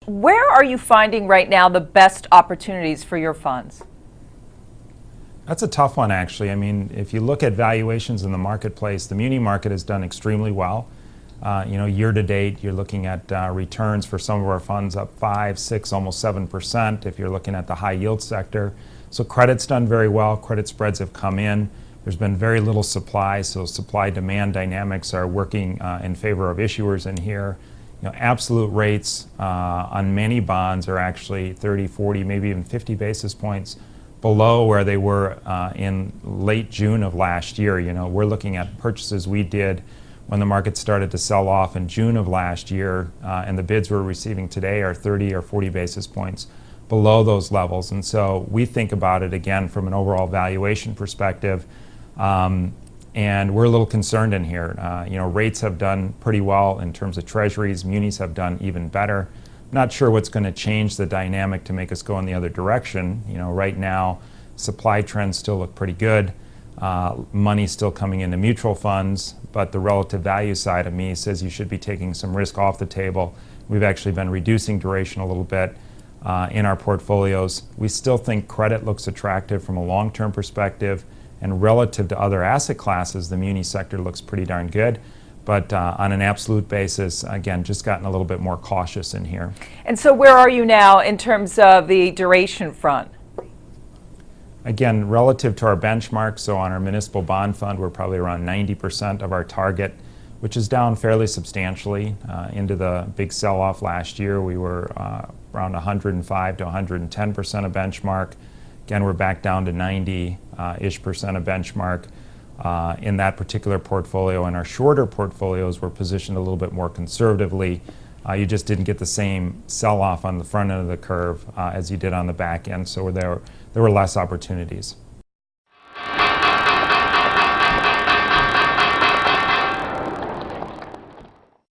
Where are you finding right now the best opportunities for your funds? That's a tough one, actually. I mean, if you look at valuations in the marketplace, the Muni market has done extremely well. Year to date, you're looking at returns for some of our funds up 5, 6, almost 7% if you're looking at the high yield sector. So credit's done very well. Credit spreads have come in. There's been very little supply, so supply-demand dynamics are working in favor of issuers in here. Absolute rates on many bonds are actually 30, 40, maybe even 50 basis points below where they were in late June of last year. We're looking at purchases we did when the market started to sell off in June of last year, and the bids we're receiving today are 30 or 40 basis points below those levels. And so we think about it again from an overall valuation perspective, and we're a little concerned in here. Rates have done pretty well in terms of treasuries. Munis have done even better. Not sure what's going to change the dynamic to make us go in the other direction. Right now, supply trends still look pretty good. Money's still coming into mutual funds, but the relative value side of me says you should be taking some risk off the table. We've actually been reducing duration a little bit in our portfolios. We still think credit looks attractive from a long-term perspective, and relative to other asset classes, the muni sector looks pretty darn good. But on an absolute basis, again, just gotten a little bit more cautious in here. And so where are you now in terms of the duration front? Again, relative to our benchmark, so on our municipal bond fund, we're probably around 90% of our target, which is down fairly substantially. Into the big sell-off last year, we were around 105 to 110% of benchmark. Again, we're back down to 90-ish percent of benchmark. In that particular portfolio, and our shorter portfolios were positioned a little bit more conservatively. You just didn't get the same sell-off on the front end of the curve as you did on the back end, so there were less opportunities.